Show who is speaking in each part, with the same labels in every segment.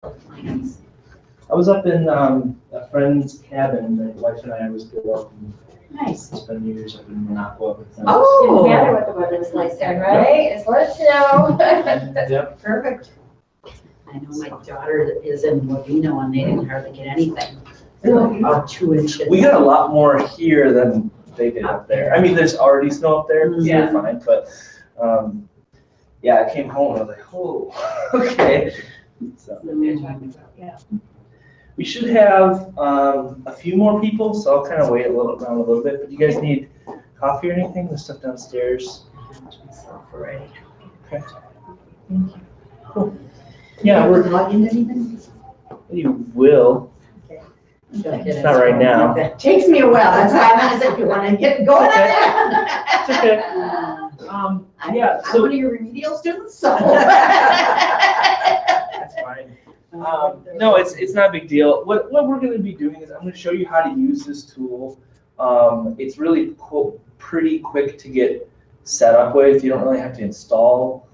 Speaker 1: I was up in a friend's cabin. My wife and I always go up and
Speaker 2: Nice.
Speaker 1: spend years up in Monaco with them.
Speaker 2: Oh,
Speaker 3: Didn't matter what the weather's like there, right? Just let us know.
Speaker 1: Yep.
Speaker 2: Perfect. I know my daughter is in Movino and they didn't hardly get anything. About 2 inches.
Speaker 1: We got a lot more here than they did up there. I mean, there's already snow up there, so
Speaker 2: Yeah.
Speaker 1: you're fine, but yeah, I came home and I was like, oh, okay. So.
Speaker 2: Yeah.
Speaker 1: We should have a few more people, so I'll kind of wait around a little bit. But you guys need coffee or anything? There's stuff downstairs.
Speaker 2: Already.
Speaker 1: Okay. Cool. Yeah, we're.
Speaker 2: Log into anything?
Speaker 1: You will.
Speaker 2: It's
Speaker 1: not right now.
Speaker 2: Takes me a while. That's why I'm gonna say, if you want to get going on
Speaker 1: It's
Speaker 2: there.
Speaker 1: okay. Yeah.
Speaker 2: I'm
Speaker 1: So
Speaker 2: one of your remedial students, so.
Speaker 1: that's fine. No, it's not a big deal. What we're going to be doing is I'm going to show you how to use this tool. It's really pretty quick to get set up with. You don't really have to install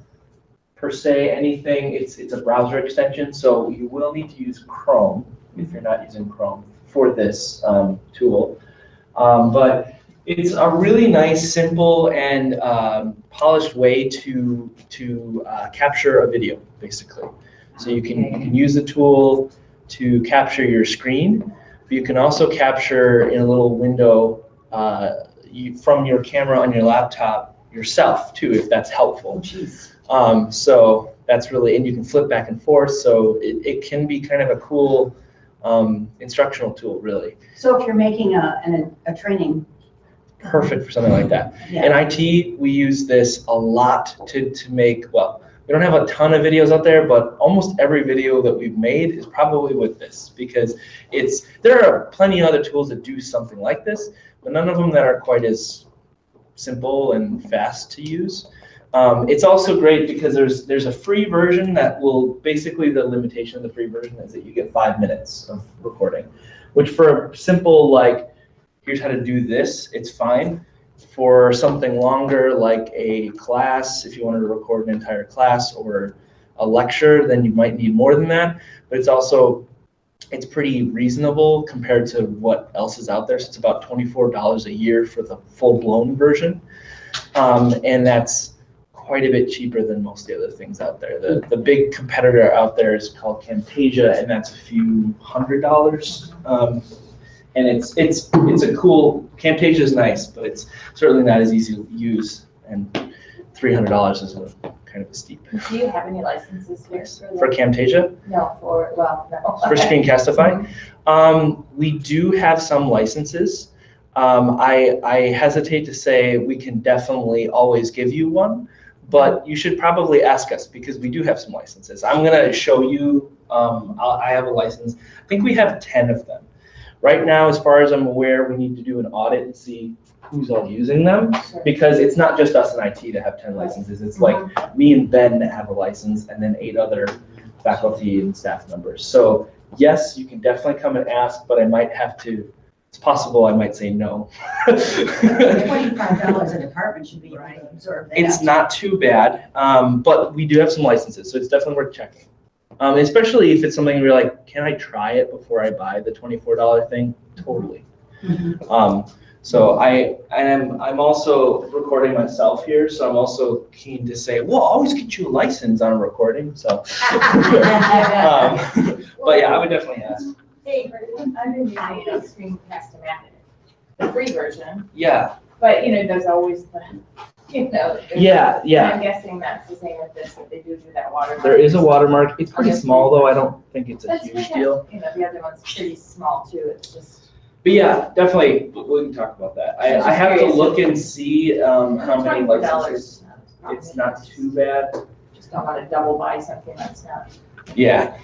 Speaker 1: per se anything. It's a browser extension, so you will need to use Chrome if you're not using Chrome for this tool. But it's a really nice, simple, and polished way to capture a video, basically. So you can use the tool to capture your screen, but you can also capture in a little window from your camera on your laptop yourself too, if that's helpful. So that's really, and you can flip back and forth, so it can be kind of a cool instructional tool, really.
Speaker 2: So if you're making a training.
Speaker 1: Perfect for something like that.
Speaker 2: Yeah.
Speaker 1: In IT, we use this a lot to make, well, we don't have a ton of videos out there, but almost every video that we've made is probably with this, because there are plenty of other tools that do something like this, but none of them that are quite as simple and fast to use. It's also great because there's a free version that will, basically the limitation of the free version is that you get 5 minutes of recording, which for simple, like, here's how to do this, it's fine. For something longer, like a class, if you wanted to record an entire class or a lecture, then you might need more than that. But it's pretty reasonable compared to what else is out there. So it's about $24 a year for the full-blown version. And that's quite a bit cheaper than most of the other things out there. The big competitor out there is called Camtasia, and that's a few $100s. And it's a cool, Camtasia is nice, but it's certainly not as easy to use, and $300 is kind of a steep.
Speaker 3: Do you have any licenses here?
Speaker 1: For Camtasia?
Speaker 3: No, no.
Speaker 1: For Screencastify? We do have some licenses. I hesitate to say we can definitely always give you one, but you should probably ask us because we do have some licenses. I'm gonna show you, I have a license. I think we have 10 of them. Right now, as far as I'm aware, we need to do an audit and see who's all using them, because it's not just us in IT to have 10 licenses. It's like me and Ben that have a license, and then 8 other faculty and staff members. So yes, you can definitely come and ask, but I might have to, it's possible I might say no.
Speaker 2: $25 a department should be able to absorb that.
Speaker 1: It's not too bad, but we do have some licenses, so it's definitely worth checking. Especially if it's something where you're like, can I try it before I buy the $24 thing? Totally. So I'm also recording myself here, so I'm also keen to say, well, I'll always get you a license on a recording. So, but yeah, I would definitely ask.
Speaker 3: Hey, I've been using Screencastify, the free version.
Speaker 1: Yeah.
Speaker 3: But there's always the,
Speaker 1: Yeah.
Speaker 3: I'm guessing that's the same with this, that they do that watermark.
Speaker 1: There is a watermark. It's pretty small though. I don't think it's a huge deal.
Speaker 3: The other one's pretty small too. It's just.
Speaker 1: But yeah, definitely, we can talk about that. I have to look and see how many licenses. It's not too bad.
Speaker 3: Just don't want to double buy something that's not.
Speaker 1: Yeah.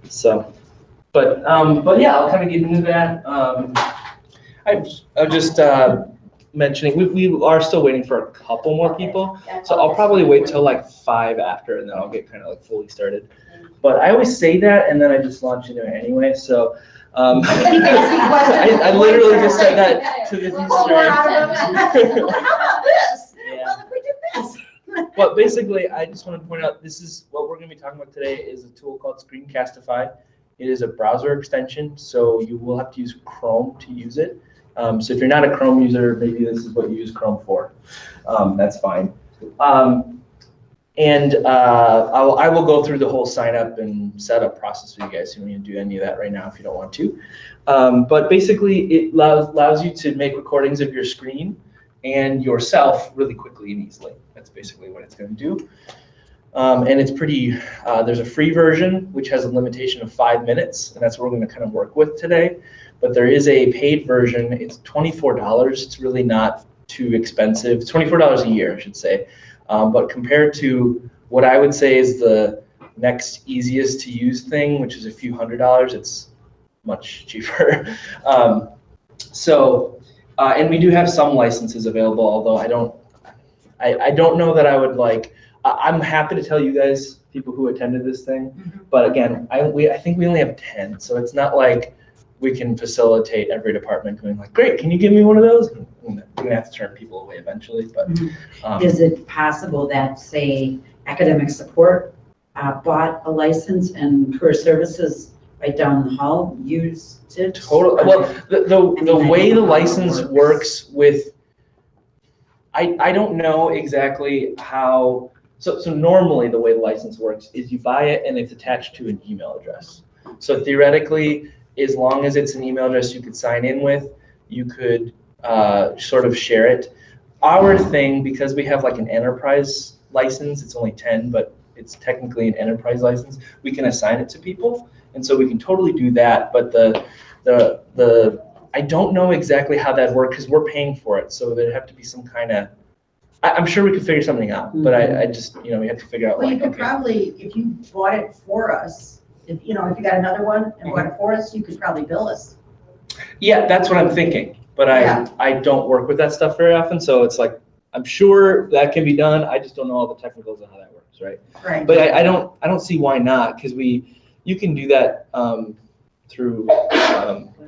Speaker 1: So, but yeah, I'll kind of get into that. I'm just mentioning we are still waiting for a couple more people, so I'll probably wait till like 5 after, and then I'll get kind of like fully started. But I always say that, and then I just launch into it anyway. So. I literally just said that to the teacher.
Speaker 2: How about this?
Speaker 1: Yeah.
Speaker 2: Well, if we did this.
Speaker 1: But basically, I just want to point out, this is what we're going to be talking about today is a tool called Screencastify. It is a browser extension, so you will have to use Chrome to use it. So if you're not a Chrome user, maybe this is what you use Chrome for. That's fine. I will go through the whole sign up and setup process for you guys. You don't need to do any of that right now if you don't want to. But basically, it allows you to make recordings of your screen and yourself really quickly and easily. That's basically what it's going to do. And it's pretty, there's a free version, which has a limitation of 5 minutes, and that's what we're going to kind of work with today. But there is a paid version. It's $24. It's really not too expensive. It's $24 a year, I should say. But compared to what I would say is the next easiest to use thing, which is a few $100s, it's much cheaper. And we do have some licenses available, although I don't know that I would like. I'm happy to tell you guys, people who attended this thing, but again, I think we only have 10, so it's not like we can facilitate every department going like, great, can you give me one of those? We're gonna have to turn people away eventually, but.
Speaker 2: Is it possible that, say, academic support bought a license and career services right down the hall used it?
Speaker 1: Totally. Well, the way the license works with, I don't know exactly how, so normally the way the license works is you buy it and it's attached to an email address. So theoretically, as long as it's an email address you could sign in with, you could sort of share it. Our thing, because we have like an enterprise license, it's only 10, but it's technically an enterprise license, we can assign it to people. And so we can totally do that, but I don't know exactly how that works because we're paying for it. So there'd have to be some kind of, I'm sure we could figure something out, but I just, we have to figure out.
Speaker 4: Well,
Speaker 1: like,
Speaker 4: you could
Speaker 1: okay.
Speaker 4: probably, if you bought it for us, if you got another one and bought it for us, you could probably bill us.
Speaker 1: Yeah, that's what I'm thinking, but I don't work with that stuff very often, so it's like, I'm sure that can be done. I just don't know all the technicals of how that works, right?
Speaker 4: Right.
Speaker 1: But I don't see why not, because you can do that through.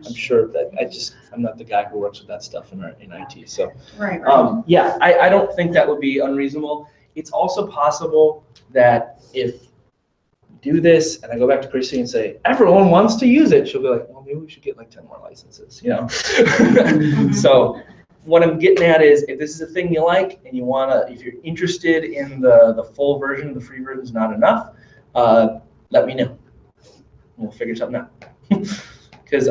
Speaker 1: I'm sure that I'm not the guy who works with that stuff in IT. So
Speaker 4: Right.
Speaker 1: yeah, I don't think that would be unreasonable. It's also possible that if you do this and I go back to Chrissy and say everyone wants to use it, she'll be like, well, maybe we should get like 10 more licenses, So what I'm getting at is, if this is a thing you like and you wanna, if you're interested in the full version, the free version is not enough, let me know. We'll figure something out. Because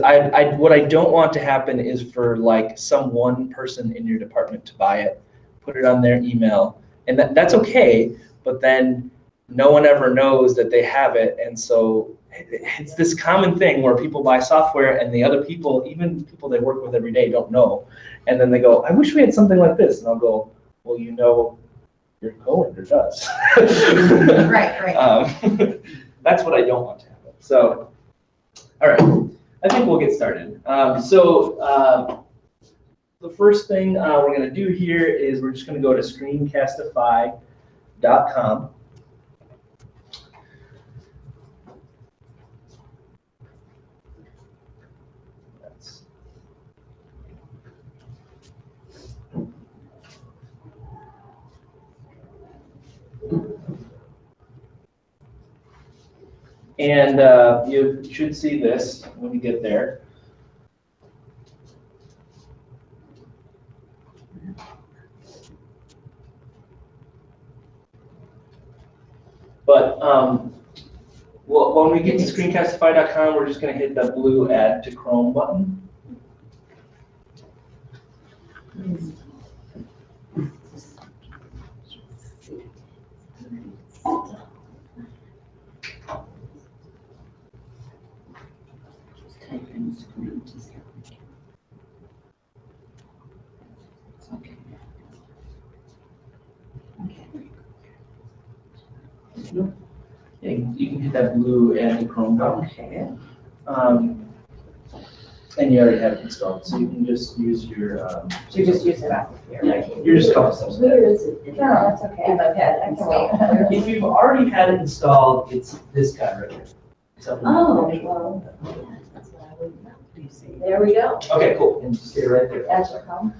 Speaker 1: what I don't want to happen is for like some one person in your department to buy it, put it on their email, and that's okay, but then no one ever knows that they have it, and so it's this common thing where people buy software and the other people, even people they work with every day, don't know, and then they go, I wish we had something like this, and I'll go, well, your coworker does.
Speaker 4: Right.
Speaker 1: That's what I don't want to happen. So, all right, I think we'll get started. The first thing we're going to do here is we're just going to go to screencastify.com. And you should see this when you get there. But when we get to screencastify.com, we're just going to hit the blue Add to Chrome button. Yeah, you can hit that blue Add to Chrome button.
Speaker 2: Okay.
Speaker 1: And you already have it installed, so you can just use your.
Speaker 3: You just use it off of here.
Speaker 1: Yeah, you're just a couple steps ahead.
Speaker 3: No, that's okay. If I've had it installed.
Speaker 1: If you've already had it installed, it's this guy right here.
Speaker 3: Oh, well, that's what I would know. There we go.
Speaker 1: Okay, cool. And just stay right there.
Speaker 3: That's your home.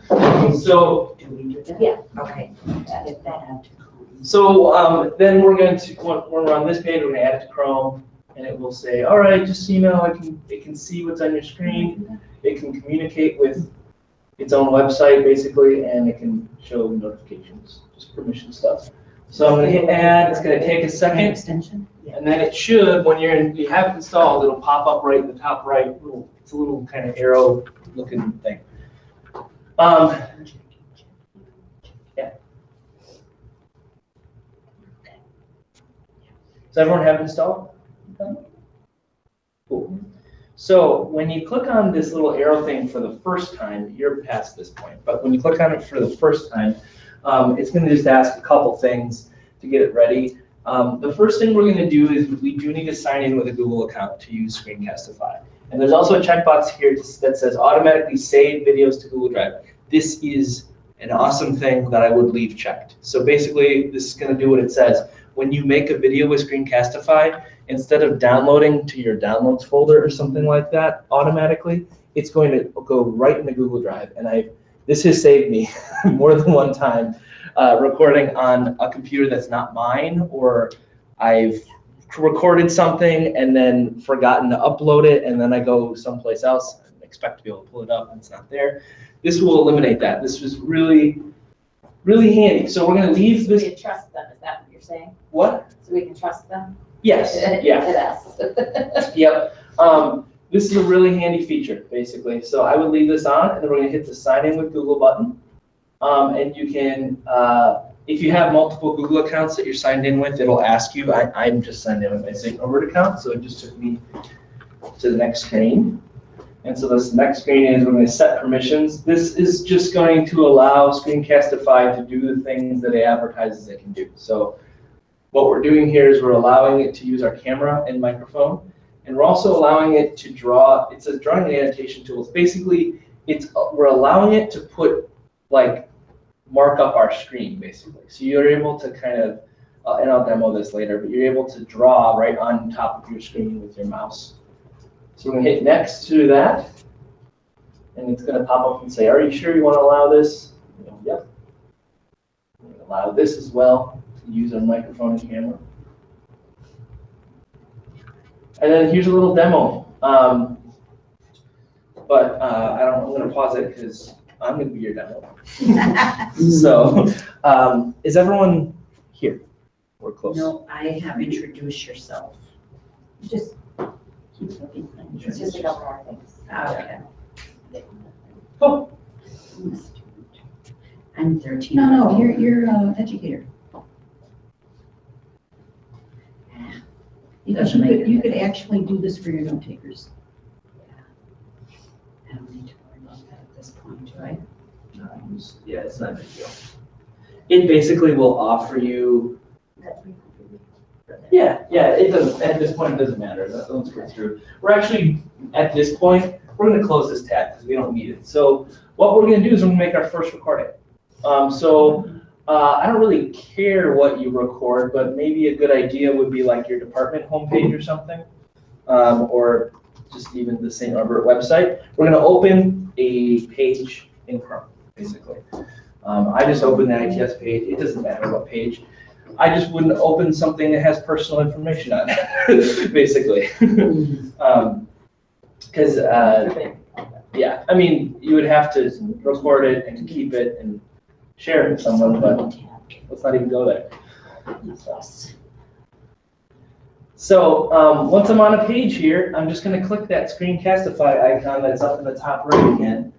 Speaker 1: So,
Speaker 2: Do we do that?
Speaker 3: Yeah.
Speaker 2: Okay. If that had to come.
Speaker 1: So then we're going to, when we're on this page, we're going to add it to Chrome, and it will say, all right, just so you know, it can see what's on your screen. It can communicate with its own website, basically, and it can show notifications, just permission stuff. So I'm going to hit add. It's going to take a second,
Speaker 2: Extension? Yeah.
Speaker 1: and then it should, when you have it installed, it'll pop up right in the top right. It's a little kind of arrow-looking thing. Yeah. Does everyone have it installed? Cool. So when you click on this little arrow thing for the first time, you're past this point. But when you click on it for the first time, it's going to just ask a couple things to get it ready. The first thing we're going to do is we do need to sign in with a Google account to use Screencastify. And there's also a checkbox here that says automatically save videos to Google Drive. This is an awesome thing that I would leave checked. So basically, this is going to do what it says. When you make a video with Screencastify, instead of downloading to your downloads folder or something like that automatically, it's going to go right into Google Drive. And this has saved me more than one time recording on a computer that's not mine, or I've recorded something and then forgotten to upload it, and then I go someplace else and expect to be able to pull it up and it's not there. This will eliminate that. This was really, really handy. So we're going to leave this.
Speaker 3: So we trust them, is that what you're saying?
Speaker 1: What?
Speaker 3: So we can trust them?
Speaker 1: Yes. Yeah.
Speaker 3: Yes.
Speaker 1: Yep. This is a really handy feature, basically. So I would leave this on, and then we're going to hit the sign in with Google button. And you can, if you have multiple Google accounts that you're signed in with, it'll ask you. I'm just signed in with my St. Norbert account, so it just took me to the next screen. And so this next screen is we're going to set permissions. This is just going to allow Screencastify to do the things that it advertises it can do. So what we're doing here is we're allowing it to use our camera and microphone, and we're also allowing it to draw. It's a drawing and annotation tool. It's basically, we're allowing it to put, like, mark up our screen, basically. So you're able to kind of, and I'll demo this later, but you're able to draw right on top of your screen with your mouse. So we're going to hit next to that, and it's going to pop up and say, are you sure you want to allow this? Yep. We're going to allow this as well to use our microphone and camera. And then here's a little demo. I'm going to pause it because I'm going to be your demo. So is everyone here? We're close.
Speaker 2: No, I have introduced yourself.
Speaker 4: Just,
Speaker 3: It's just a couple more things.
Speaker 2: Okay.
Speaker 1: Oh.
Speaker 2: I'm 13.
Speaker 4: no, you're educator. Because you could actually do this for your note takers.
Speaker 2: I don't need to worry about that at this point, do I?
Speaker 1: Yeah, it's not a big deal. It basically will offer you. Yeah, it doesn't. At this point, it doesn't matter. Let's go through. We're actually at this point. We're going to close this tab because we don't need it. So what we're going to do is we're going to make our first recording. I don't really care what you record, but maybe a good idea would be like your department homepage or something, or just even the St. Norbert website. We're going to open a page in Chrome, basically. I just opened the ITS page. It doesn't matter what page. I just wouldn't open something that has personal information on it, basically. Because, yeah, I mean, you would have to record it and keep it and share it with someone, but let's not even go there. So once I'm on a page here, I'm just going to click that Screencastify icon that's up in the top right again.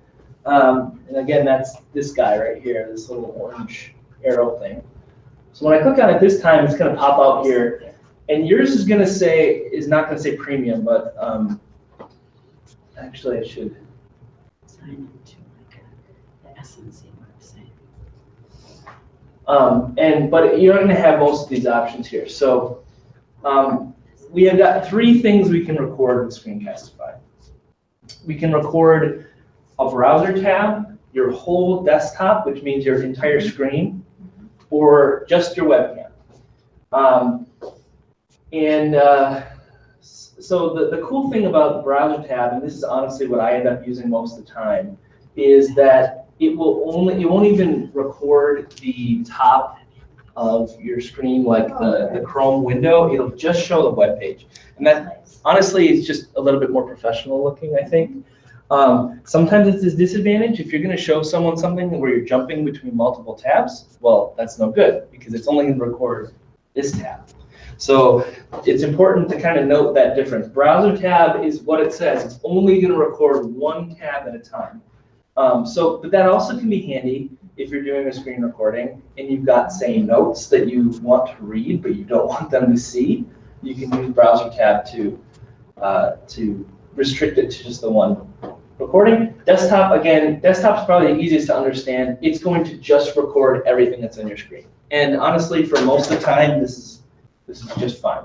Speaker 1: And again, that's this guy right here, this little orange arrow thing. So when I click on it this time, it's going to pop out here. And yours is going to say, is not going to say premium, but actually I should
Speaker 2: sign into like the SNC website.
Speaker 1: But you're going to have most of these options here. So we have got 3 things we can record with Screencastify. We can record a browser tab, your whole desktop, which means your entire screen, or just your webcam. So the cool thing about the browser tab, and this is honestly what I end up using most of the time, is that it won't even record the top of your screen, like the Chrome window, it'll just show the web page. And that, honestly, is just a little bit more professional looking, I think. Sometimes it's a disadvantage. If you're going to show someone something where you're jumping between multiple tabs, well, that's no good because it's only going to record this tab. So it's important to kind of note that difference. Browser tab is what it says. It's only going to record one tab at a time. But that also can be handy if you're doing a screen recording and you've got, say, notes that you want to read but you don't want them to see. You can use browser tab to restrict it to just the one recording. Desktop, again, desktop's probably the easiest to understand. It's going to just record everything that's on your screen. And honestly, for most of the time, this is just fine.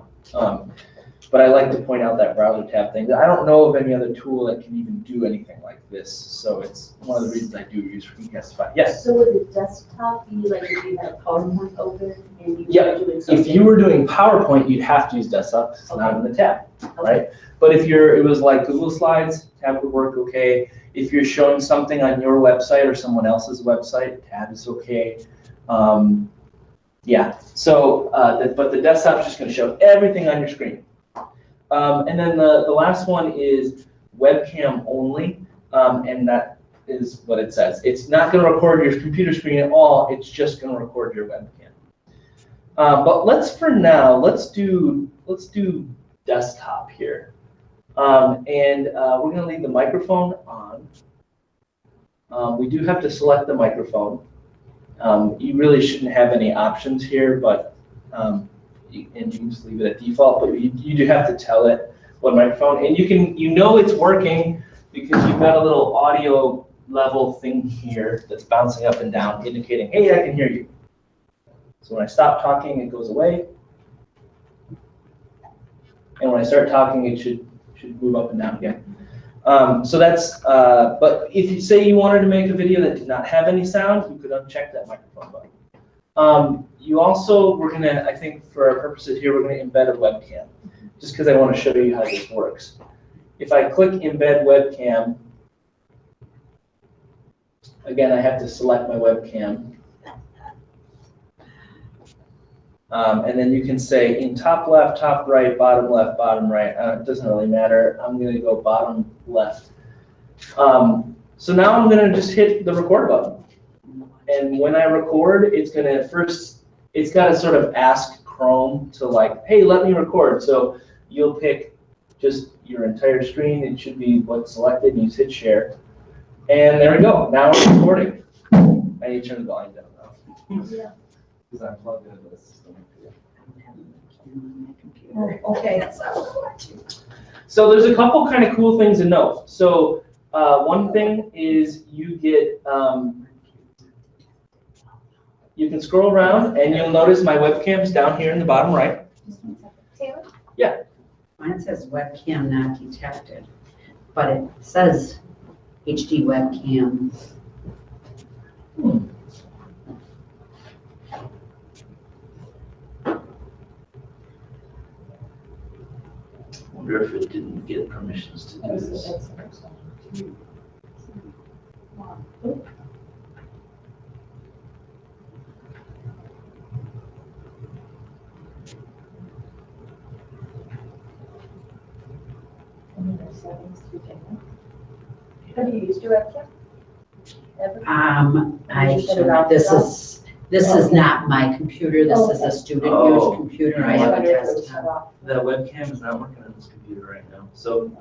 Speaker 1: But I like to point out that browser tab thing. I don't know of any other tool that can even do anything like this. So it's one of the reasons I do use Screencastify. Yes?
Speaker 5: So with the desktop, you like if you had PowerPoint open and you
Speaker 1: Yep.
Speaker 5: were doing something?
Speaker 1: If you were doing PowerPoint, you'd have to use desktop. It's not in the tab, right? But if it was like Google Slides, tab would work okay. If you're showing something on your website or someone else's website, tab is okay. Yeah. So, but the desktop's just going to show everything on your screen. And then the last one is webcam only, and that is what it says. It's not going to record your computer screen at all. It's just going to record your webcam. But let's do desktop here, and we're going to leave the microphone on. We do have to select the microphone. You really shouldn't have any options here, but you can just leave it at default. But you do have to tell it what microphone, and you know it's working because you've got a little audio level thing here that's bouncing up and down, indicating, hey, I can hear you. So when I stop talking, it goes away, and when I start talking, it should move up and down again. So that's, but if you say you wanted to make a video that did not have any sound, you could uncheck that microphone button. You also, we're gonna, I think for our purposes here, we're gonna embed a webcam, just because I want to show you how this works. If I click embed webcam, again, I have to select my webcam. And then you can say in top left, top right, bottom left, bottom right. It doesn't really matter. I'm going to go bottom left. So now I'm going to just hit the record button. And when I record, it's going to it's got to sort of ask Chrome to like, hey, let me record. So you'll pick just your entire screen. It should be what's selected. And you hit share. And there we go. Now we're recording. I need to turn the volume down now.
Speaker 5: Yeah.
Speaker 1: Because I'm plugged into the system.
Speaker 4: Okay.
Speaker 1: So there's a couple kind of cool things to know. So one thing is you get, you can scroll around and you'll notice my webcam's down here in the bottom right.
Speaker 3: Taylor?
Speaker 1: Yeah.
Speaker 2: Mine says webcam not detected, but it says HD webcam.
Speaker 1: I wonder if it didn't get permissions to do this.
Speaker 5: Have you used your webcam? Ever?
Speaker 2: This is not my computer. This is a student used computer. I have a desktop.
Speaker 1: The webcam is not working on this computer right now. So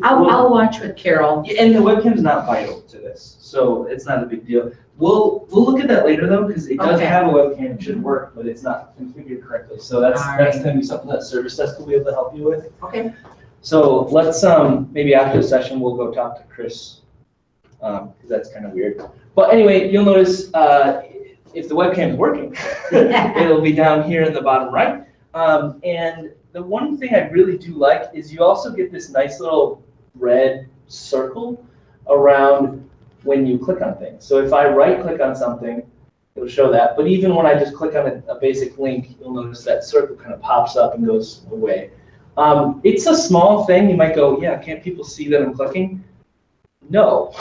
Speaker 2: I'll watch with Carol.
Speaker 1: And the webcam's not vital to this, so it's not a big deal. We'll look at that later though, because it does
Speaker 2: Okay.
Speaker 1: have a webcam, it should work, but it's not configured correctly. So that's going to be something that Service Desk will be able to help you with.
Speaker 2: Okay.
Speaker 1: So let's maybe after the session we'll go talk to Chris, because that's kind of weird. But anyway, you'll notice if the webcam is working, it'll be down here in the bottom right. And the one thing I really do like is you also get this nice little red circle around when you click on things. So if I right click on something, it'll show that. But even when I just click on a basic link, you'll notice that circle kind of pops up and goes away. It's a small thing. You might go, yeah, can't people see that I'm clicking? No,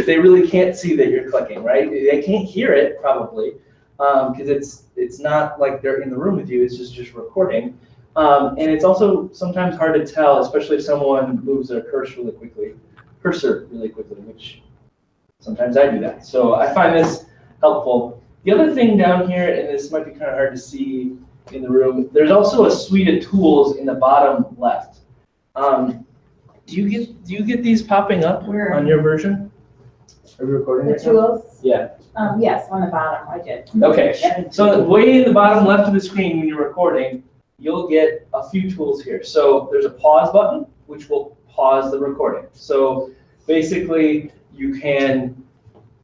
Speaker 1: they really can't see that you're clicking, right? They can't hear it, probably. because it's not like they're in the room with you, it's just recording. And it's also sometimes hard to tell, especially if someone moves their cursor really quickly, which sometimes I do that. So I find this helpful. The other thing down here, and this might be kind of hard to see in the room, there's also a suite of tools in the bottom left. Do you get these popping up on your version? Are we recording
Speaker 3: The
Speaker 1: right now?
Speaker 3: tools?
Speaker 1: Yeah.
Speaker 3: Yes, on the bottom, I did.
Speaker 1: Okay. So way in the bottom left of the screen when you're recording, you'll get a few tools here. So there's a pause button, which will pause the recording. So basically, you can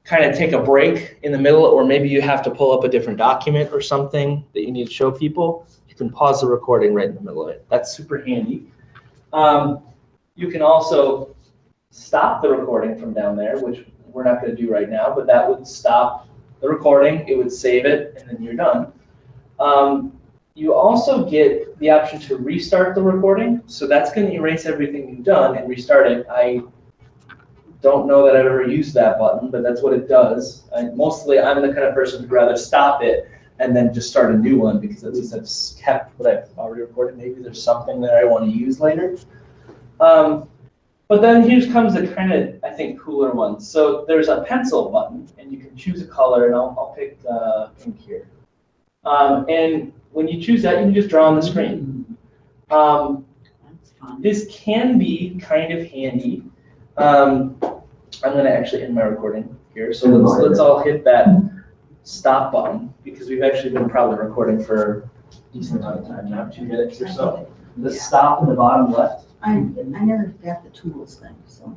Speaker 1: kind of take a break in the middle, or maybe you have to pull up a different document or something that you need to show people. You can pause the recording right in the middle of it. That's super handy. You can also stop the recording from down there, which we're not going to do right now, but that would stop the recording. It would save it, and then you're done. You also get the option to restart the recording. So that's going to erase everything you've done and restart it. I don't know that I've ever used that button, but that's what it does. Mostly, I'm the kind of person who'd rather stop it and then just start a new one, because at least I've kept what I've already recorded. Maybe there's something that I want to use later. But then here comes the kind of, I think, cooler one. So there's a pencil button, and you can choose a color, and I'll pick pink here. And when you choose that, you can just draw on the screen.
Speaker 2: That's fun.
Speaker 1: This can be kind of handy. I'm going to actually end my recording here. So let's all hit that stop button, because we've actually been probably recording for a decent amount of time now, 2 minutes or so. The stop in the bottom left.
Speaker 4: I never got the tools thing, so.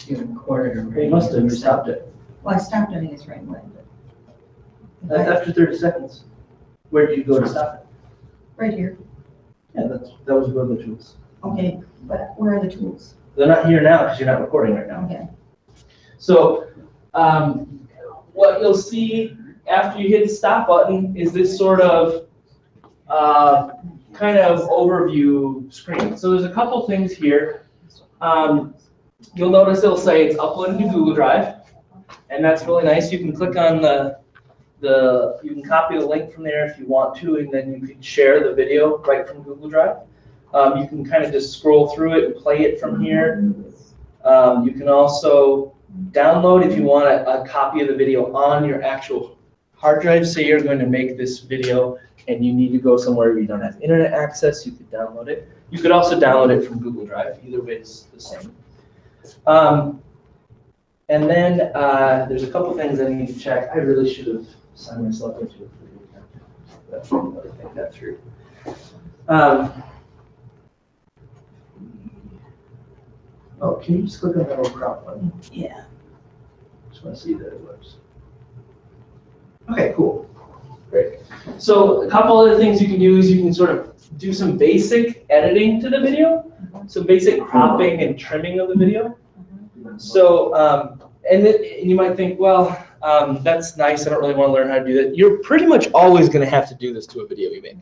Speaker 2: You recorded already.
Speaker 1: You must have stopped it.
Speaker 4: Well, I stopped doing it right away, but.
Speaker 1: That's after 30 seconds. Where did you go to stop it?
Speaker 4: Right here.
Speaker 1: Yeah, that was one of the tools.
Speaker 4: Okay, but where are the tools?
Speaker 1: They're not here now because you're not recording right now.
Speaker 4: Okay.
Speaker 1: So what you'll see after you hit the stop button is this sort of kind of overview screen. So there's a couple things here. You'll notice it'll say it's uploaded to Google Drive, and that's really nice. You can click on you can copy the link from there if you want to, and then you can share the video right from Google Drive. You can kind of just scroll through it and play it from here. You can also download if you want a copy of the video on your actual hard drive. Say you're going to make this video and you need to go somewhere where you don't have internet access, you could download it. You could also download it from Google Drive. Either way is the same. And then there's a couple things I need to check. I really should have signed myself into a video account. But I'll think that through. Oh, can you just click on that little crop button?
Speaker 4: Yeah.
Speaker 1: Just want to see that it works. Okay, cool. Great. So a couple other things you can do is you can sort of do some basic editing to the video, some basic cropping and trimming of the video. So, and you might think, well, that's nice. I don't really want to learn how to do that. You're pretty much always going to have to do this to a video you make.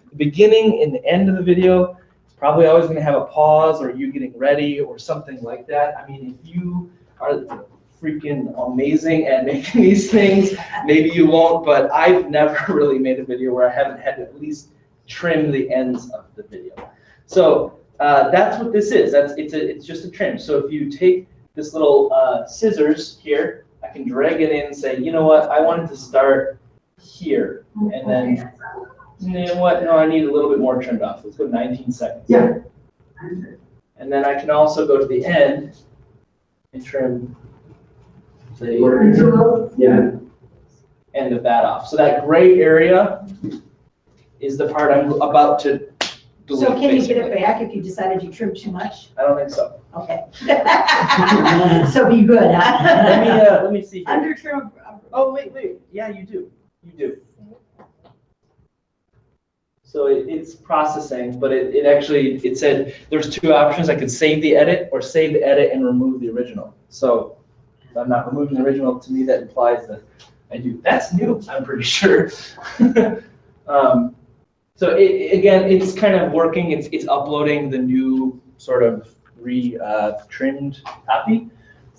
Speaker 1: The beginning and the end of the video, probably always going to have a pause or you getting ready or something like that. I mean, if you are freaking amazing at making these things, maybe you won't, but I've never really made a video where I haven't had to at least trim the ends of the video. So that's what this is. It's just a trim. So if you take this little scissors here, I can drag it in and say, you know what, I wanted to start here. And then, you know what, no, I need a little bit more trimmed off. Let's go 19 seconds.
Speaker 4: Yeah.
Speaker 1: And then I can also go to the end and trim the end of that off. So that gray area is the part I'm about to delete.
Speaker 4: So can you get
Speaker 1: basically.
Speaker 4: it back if you decided you trimmed too much?
Speaker 1: I don't think so.
Speaker 4: Okay. So be good, huh?
Speaker 1: Let me see here.
Speaker 4: Under trim.
Speaker 1: Oh, wait. Yeah, you do. You do. So it's processing, but it said there's 2 options. I could save the edit or save the edit and remove the original. So if I'm not removing the original, to me that implies that I do. That's new, I'm pretty sure. So again, it's kind of working. It's uploading the new sort of trimmed copy.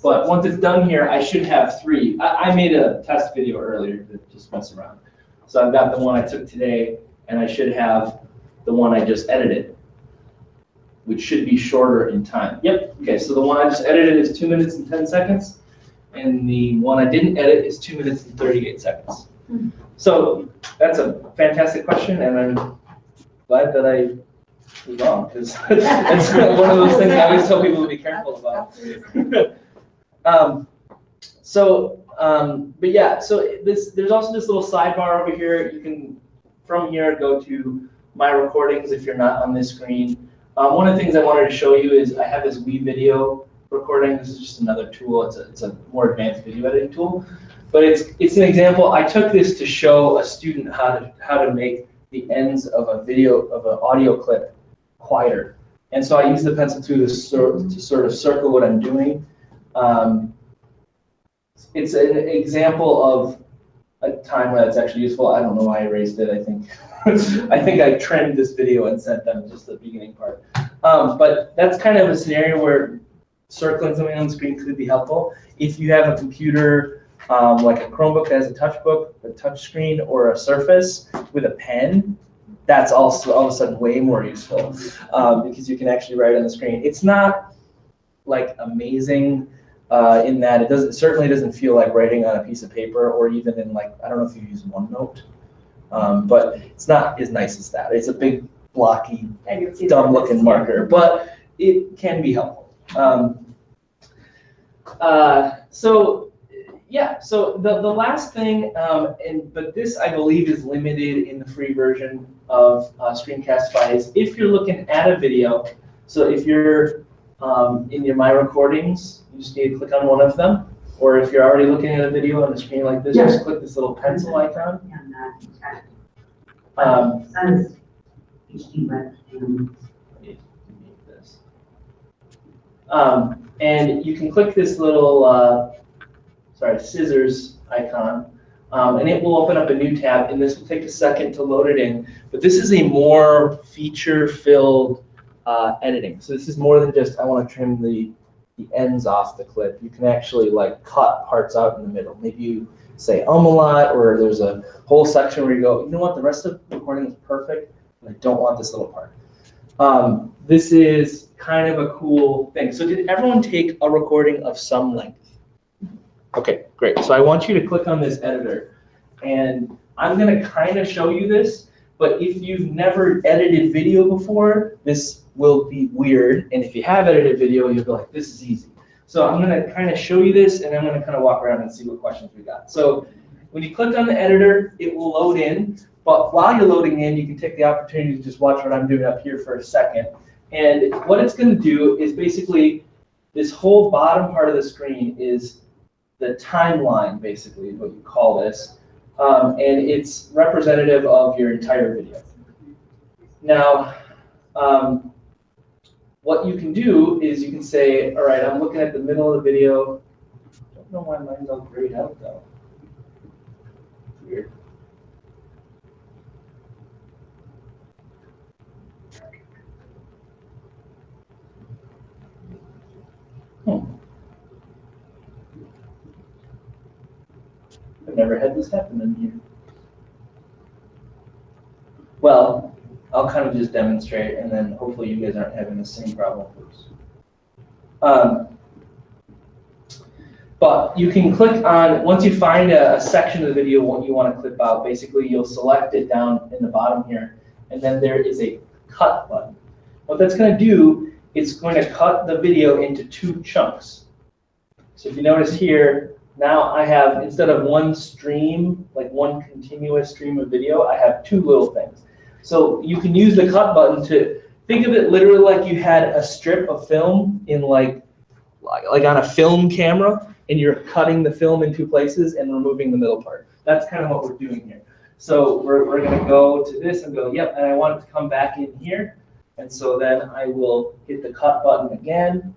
Speaker 1: But once it's done here, I should have 3. I made a test video earlier to just mess around. So I've got the one I took today, and I should have the one I just edited, which should be shorter in time. Yep, okay, so the one I just edited is 2 minutes and 10 seconds, and the one I didn't edit is 2 minutes and 38 seconds. So that's a fantastic question, and I'm glad that I was wrong, because it's one of those things I always tell people to be careful about. But yeah, so there's also this little sidebar over here. You can, from here, go to My Recordings if you're not on this screen. One of the things I wanted to show you is I have this WeVideo recording. This is just another tool. It's a more advanced video editing tool. But it's an example. I took this to show a student how to make the ends of an audio clip quieter. And so I use the pencil tool to sort of circle what I'm doing. It's an example of a time where that's actually useful. I don't know why I erased it. I think I think I trimmed this video and sent them just the beginning part. But that's kind of a scenario where circling something on the screen could be helpful. If you have a computer like a Chromebook that has a touch screen, or a Surface with a pen, that's also all of a sudden way more useful because you can actually write on the screen. It's not like amazing in that it certainly doesn't feel like writing on a piece of paper, or even in, like, I don't know if you use OneNote, but it's not as nice as that. It's a big blocky, dumb-looking marker, but it can be helpful. So the last thing, but this I believe is limited in the free version of Screencastify, is if you're looking at a video. So if you're in your My Recordings, you just need to click on one of them. Or if you're already looking at a video on the screen like this, just click this little pencil icon. And you can click this little scissors icon, and it will open up a new tab, and this will take a second to load it in. But this is a more feature-filled editing. So this is more than just, I want to trim the ends off the clip. You can actually like cut parts out in the middle. Maybe you say a lot, or there's a whole section where you go, you know what, the rest of the recording is perfect, and I don't want this little part. This is kind of a cool thing. So did everyone take a recording of some length? Okay, great. So I want you to click on this editor, and I'm going to kind of show you this, but if you've never edited video before, this will be weird, and if you have edited video, you'll be like, this is easy. So I'm going to kind of show you this, and I'm going to kind of walk around and see what questions we got. So when you click on the editor, it will load in, but while you're loading in, you can take the opportunity to just watch what I'm doing up here for a second. And what it's going to do is basically, this whole bottom part of the screen is the timeline, basically, is what you call this. And it's representative of your entire video. Now, what you can do is you can say, all right, I'm looking at the middle of the video. I don't know why mine's all grayed out, though. Weird. I've never had this happen in here. Well, I'll kind of just demonstrate, and then hopefully you guys aren't having the same problem. But you can click on, once you find a section of the video what you want to clip out, basically you'll select it down in the bottom here, and then there is a cut button. What that's going to do, it's going to cut the video into 2 chunks. So if you notice here, now I have, instead of one stream, like one continuous stream of video, I have 2 little things. So you can use the cut button to think of it literally like you had a strip of film in like on a film camera, and you're cutting the film in 2 places and removing the middle part. That's kind of what we're doing here. So we're going to go to this and go, yep, and I want it to come back in here. And so then I will hit the cut button again.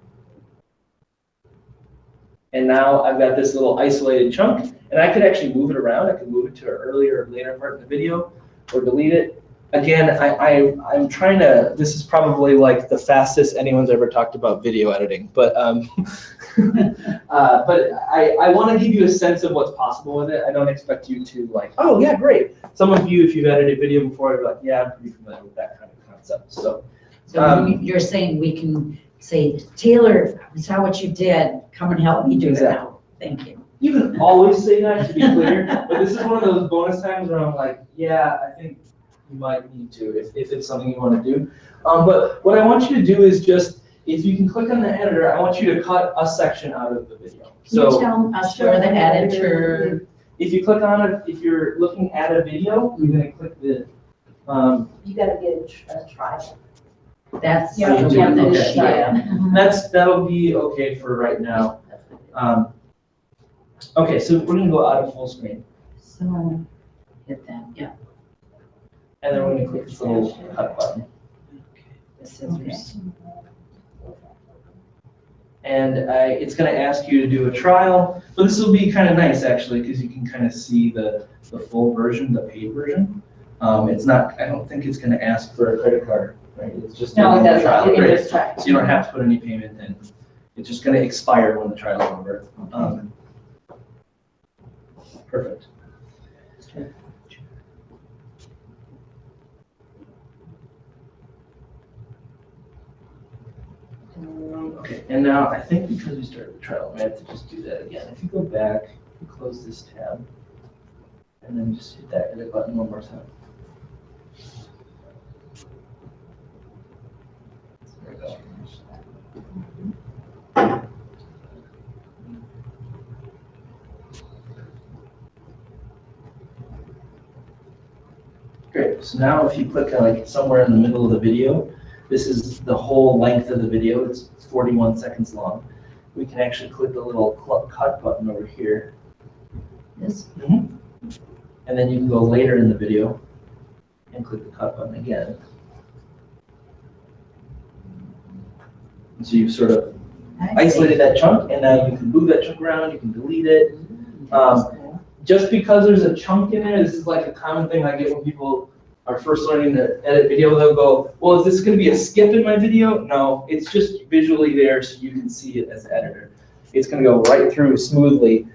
Speaker 1: And now I've got this little isolated chunk, and I could actually move it around. I could move it to an earlier or later part of the video, or delete it. again, I'm trying to, this is probably like the fastest anyone's ever talked about video editing, but but I want to give you a sense of what's possible with it. I don't expect you to like, oh yeah, great. Some of you, if you've edited video before, you're like, yeah, I'm pretty familiar with that kind of concept. So
Speaker 2: You're saying we can say, Taylor, I saw what you did, come and help me do it now. Thank you.
Speaker 1: you can always say that, to be clear, but this is one of those bonus times where I'm like, yeah, I think you might need to if it's something you want to do. But what I want you to do is just, if you can click on the editor, I want you to cut a section out of the video. So
Speaker 2: Tell us where the editor.
Speaker 1: if you click on it, if you're looking at a video, you're going to click the.
Speaker 5: You gotta get a trial.
Speaker 2: That's.
Speaker 1: Yeah, you do. Okay.
Speaker 2: Yeah.
Speaker 1: That'll be okay for right now. Okay, so we're going to go out of full screen.
Speaker 2: So, hit that, yeah.
Speaker 1: And then we're going to click this little cut button.
Speaker 2: The scissors.
Speaker 1: And it's going to ask you to do a trial. But this will be kind of nice, actually, because you can kind of see the full version, the paid version. It's not, I don't think it's going to ask for a credit card, right? It's just
Speaker 5: No, it
Speaker 1: a
Speaker 5: doesn't.
Speaker 1: trial.
Speaker 5: It
Speaker 1: Right?
Speaker 5: is trial.
Speaker 1: So you don't have to put any payment in. It's just going to expire when the trial is over. Perfect. Okay, and now I think because we started the trial, I have to just do that again. If you go back, you close this tab, and then just hit that edit button one more time. There we go. Great, so now if you click like somewhere in the middle of the video, this is the whole length of the video, it's 41 seconds long. We can actually click the little cut button over here.
Speaker 2: This.
Speaker 1: And then you can go later in the video and click the cut button again. And so you've sort of isolated that chunk, and now you can move that chunk around, you can delete it. Just because there's a chunk in there, this is like a common thing I get when people are first learning to edit video. They'll go, well, is this going to be a skip in my video? No, it's just visually there so you can see it as an editor. It's going to go right through smoothly.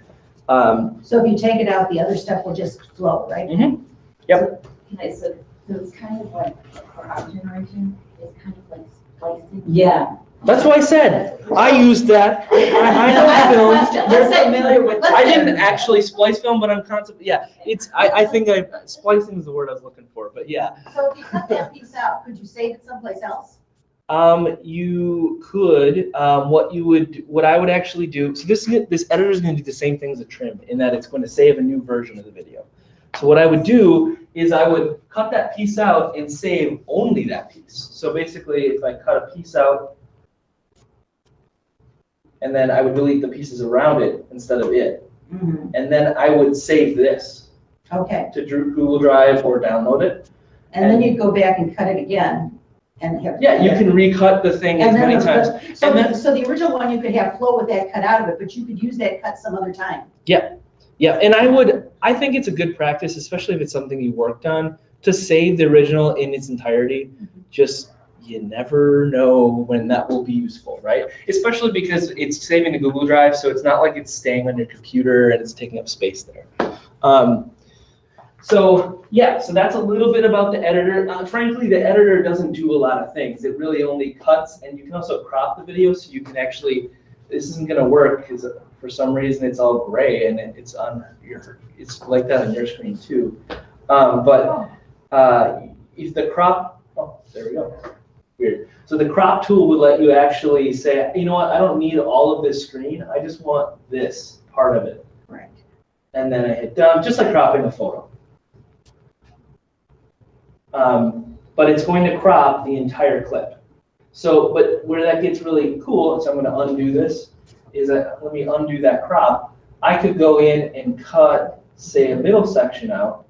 Speaker 4: So if you take it out, the other stuff will just flow, right?
Speaker 1: Mm-hmm. Yep.
Speaker 5: Okay, so it's kind of like for our generation, it's kind of like splicing.
Speaker 2: Yeah.
Speaker 1: That's what I said. I used that. I know film.
Speaker 2: Let's familiar with.
Speaker 1: I didn't actually splice film, but I'm constantly, yeah. I think splicing is the word I was looking for, but yeah.
Speaker 4: So if you cut that piece out, could you save it someplace else?
Speaker 1: You could. What I would actually do. So this editor is going to do the same thing as a trim in that it's going to save a new version of the video. So what I would do is I would cut that piece out and save only that piece. So basically, if I cut a piece out, and then I would delete the pieces around it instead of it.
Speaker 4: Mm-hmm.
Speaker 1: And then I would save this
Speaker 4: Okay,
Speaker 1: to Google Drive or download it.
Speaker 4: and then you'd go back and cut it again and have.
Speaker 1: Yeah, you can recut the thing as
Speaker 4: And
Speaker 1: many
Speaker 4: then,
Speaker 1: times.
Speaker 4: so,
Speaker 1: And then-
Speaker 4: so the original one, you could have flow with that cut out of it, but you could use that cut some other time.
Speaker 1: Yeah, and I think it's a good practice, especially if it's something you worked on, to save the original in its entirety. Just, you never know when that will be useful, right? Especially because it's saving to Google Drive, so it's not like it's staying on your computer and it's taking up space there. So yeah, so that's a little bit about the editor. Frankly, the editor doesn't do a lot of things. It really only cuts, and you can also crop the video, so you can actually, this isn't gonna work because for some reason it's all gray and it's on your, it's like that on your screen too. If the crop, oh, there we go. Weird. So the crop tool would let you actually say, you know what, I don't need all of this screen. I just want this part of it.
Speaker 4: Right.
Speaker 1: And then I hit done, just like cropping a photo. But it's going to crop the entire clip. So, but where that gets really cool, so I'm going to undo this, is that let me undo that crop. I could go in and cut, say, a middle section out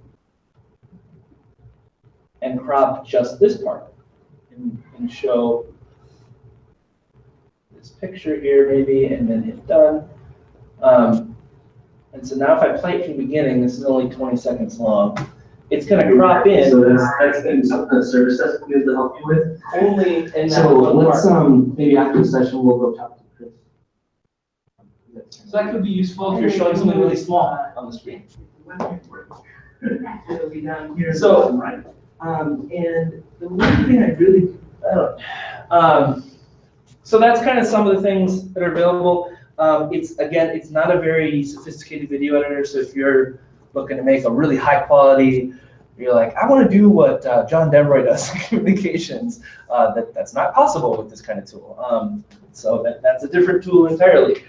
Speaker 1: and crop just this part. And show this picture here maybe, and then hit done. And so now if I play it from the beginning, this is only 20 seconds long. it's going to crop in
Speaker 6: So that's going to be something the service desk will be able to help you with.
Speaker 1: only in that
Speaker 6: So
Speaker 1: one
Speaker 6: let's,
Speaker 1: part.
Speaker 6: maybe after the session, we'll go talk to Chris.
Speaker 1: So that could be useful if you're showing something really small on the screen.
Speaker 6: It'll be down here.
Speaker 1: So-
Speaker 6: And the one thing I really,
Speaker 1: So that's kind of some of the things that are available. It's not a very sophisticated video editor, so if you're looking to make a really high quality, you're like, I want to do what John Devroy does in communications, that's not possible with this kind of tool. So that's a different tool entirely.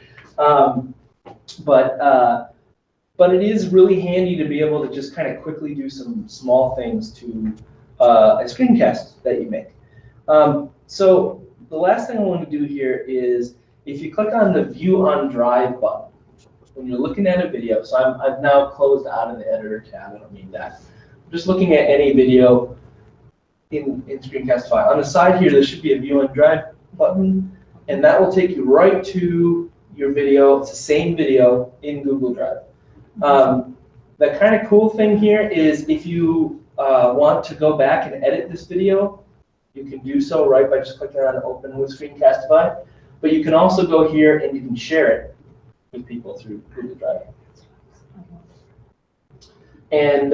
Speaker 1: But it is really handy to be able to just kind of quickly do some small things to a screencast that you make. So the last thing I want to do here is, if you click on the View on Drive button, when you're looking at a video, so I've now closed out of the editor tab, I don't need that. I'm just looking at any video in Screencastify. On the side here, there should be a View on Drive button, and that will take you right to your video. It's the same video in Google Drive. The kind of cool thing here is if you want to go back and edit this video, you can do so right by just clicking on Open with Screencastify. But you can also go here and you can share it with people through Google Drive. And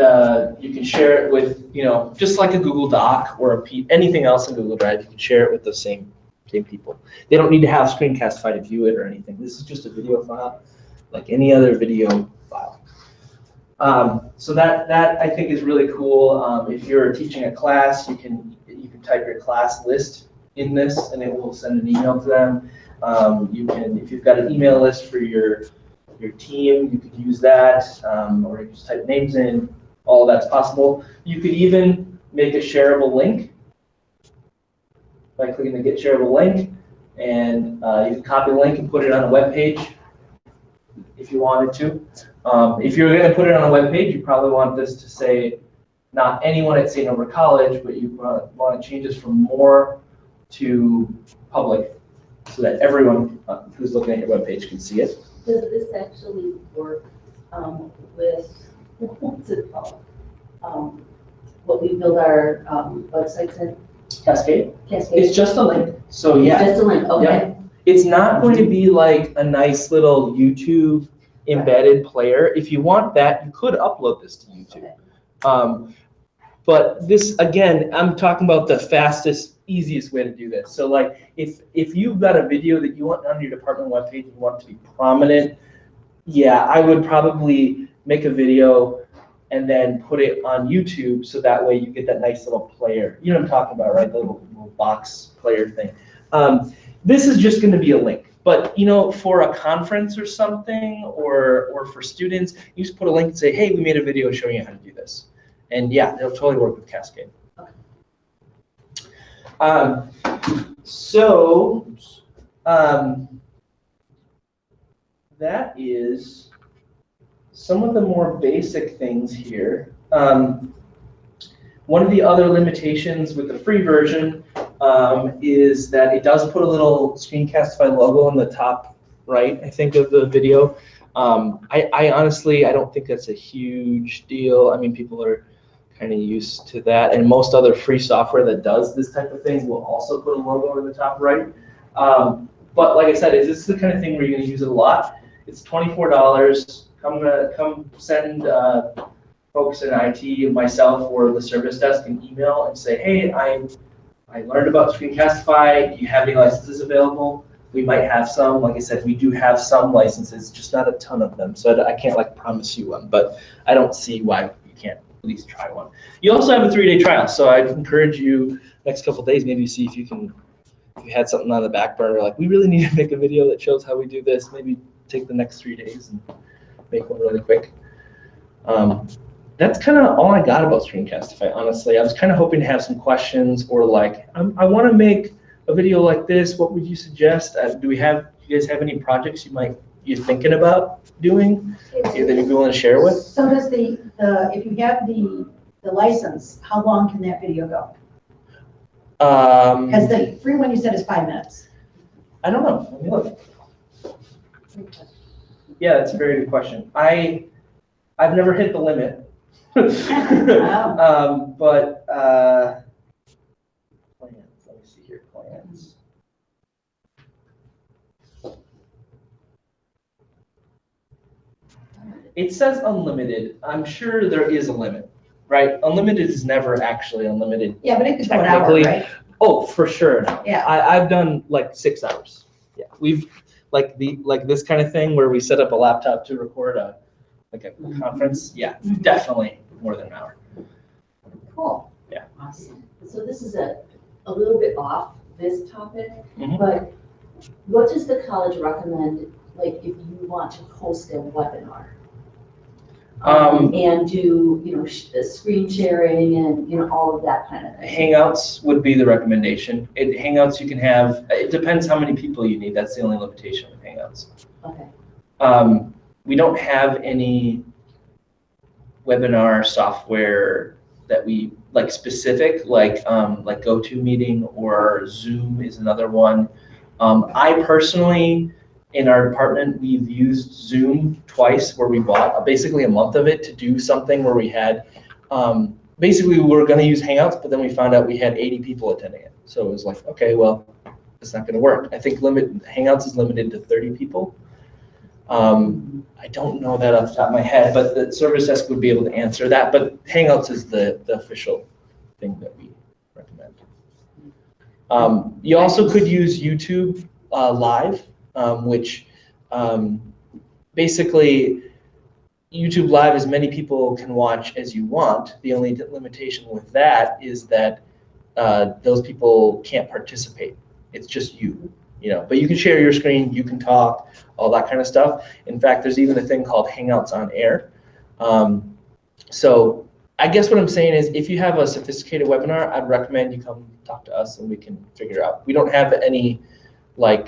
Speaker 1: you can share it with, just like a Google Doc or anything else in Google Drive, you can share it with the same people. They don't need to have Screencastify to view it or anything. This is just a video file, like any other video file. So that I think is really cool. If you're teaching a class, you can type your class list in this, and it will send an email to them. You can, if you've got an email list for your team, you could use that, or you just type names in. All that's possible. You could even make a shareable link by clicking the Get Shareable Link, and you can copy the link and put it on a web page if you wanted to. If you're going to put it on a web page, you probably want this to say not anyone at St. Norbert College, but you want to change this from more to public, so that everyone who's looking at your web page can see it.
Speaker 5: Does this actually work with, what's it called? What we build our websites in?
Speaker 1: Cascade?
Speaker 5: Cascade?
Speaker 1: It's just a link. So yeah.
Speaker 5: Just a link, okay.
Speaker 1: Yeah. It's not going to be like a nice little YouTube embedded player. If you want that, you could upload this to YouTube.
Speaker 5: Okay.
Speaker 1: But this, again, I'm talking about the fastest, easiest way to do this. So like, if you've got a video that you want on your department webpage, you want it to be prominent, yeah, I would probably make a video and then put it on YouTube, so that way you get that nice little player. You know what I'm talking about, right? The little box player thing. This is just going to be a link. But for a conference or something, or for students, you just put a link and say, hey, we made a video showing you how to do this. And yeah, it'll totally work with Cascade. That is some of the more basic things here. One of the other limitations with the free version is that it does put a little Screencastify logo on the top right, I think, of the video. I honestly, I don't think that's a huge deal. I mean, people are kind of used to that, and most other free software that does this type of thing will also put a logo in the top right. But like I said, this is the kind of thing where you're going to use it a lot. It's $24. Come send folks in IT and myself or the service desk an email and say, hey, I learned about Screencastify. Do you have any licenses available? We might have some. Like I said, we do have some licenses, just not a ton of them. So I can't promise you one, but I don't see why you can't at least try one. You also have a 3-day trial, so I'd encourage you next couple of days maybe see if you had something on the back burner, like we really need to make a video that shows how we do this. Maybe take the next 3 days and make one really quick. That's kind of all I got about Screencastify, honestly. I was kind of hoping to have some questions, or I want to make a video like this. What would you suggest? Do you guys have any projects you're thinking about doing that you'd be willing to share with?
Speaker 4: So does if you have the license, how long can that video go? Because the free one you said is 5 minutes.
Speaker 1: I don't know. Let me look. Yeah, that's a very good question. I've never hit the limit. But plans. Let me see here. Plans. It says unlimited. I'm sure there is a limit, right? Unlimited is never actually unlimited.
Speaker 4: Yeah, but it could go an hour,
Speaker 1: Technically.
Speaker 4: right?
Speaker 1: Oh, for sure.
Speaker 4: Yeah.
Speaker 1: I've done like 6 hours. Yeah, we've like this kind of thing where we set up a laptop to record a conference. Yeah, definitely more than an hour.
Speaker 5: Cool.
Speaker 1: Yeah.
Speaker 2: Awesome.
Speaker 5: So this is a little bit off this topic,
Speaker 1: Mhm.
Speaker 5: but what does the college recommend, like if you want to host a webinar? And do, screen sharing and, all of that kind of thing?
Speaker 1: Hangouts would be the recommendation. Hangouts you can have, it depends how many people you need. That's the only limitation with Hangouts.
Speaker 5: Okay.
Speaker 1: We don't have any webinar software that we like specific, like GoToMeeting or Zoom is another one. I personally, in our department, we've used Zoom twice where we bought basically a month of it to do something where we had, basically we were gonna use Hangouts, but then we found out we had 80 people attending it. So it was like, okay, well, it's not gonna work. I think Hangouts is limited to 30 people. I don't know that off the top of my head, but the service desk would be able to answer that. But Hangouts is the official thing that we recommend. You also could use YouTube Live, which basically YouTube Live, as many people can watch as you want. The only limitation with that is that those people can't participate. It's just you. But you can share your screen, you can talk, all that kind of stuff. In fact, there's even a thing called Hangouts on Air. So I guess what I'm saying is if you have a sophisticated webinar, I'd recommend you come talk to us and we can figure out. We don't have any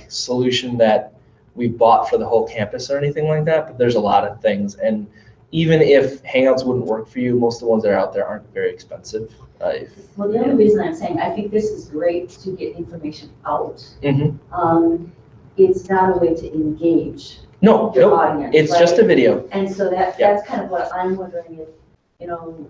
Speaker 1: solution that we bought for the whole campus or anything like that, but there's a lot of things. And even if Hangouts wouldn't work for you, most of the ones that are out there aren't very expensive.
Speaker 5: Well, the only reason I'm saying, I think this is great to get information out.
Speaker 1: Mm-hmm.
Speaker 5: It's not a way to engage
Speaker 1: No,
Speaker 5: your
Speaker 1: nope.
Speaker 5: audience.
Speaker 1: It's
Speaker 5: right?
Speaker 1: just a video.
Speaker 5: And so that's kind of what I'm wondering is,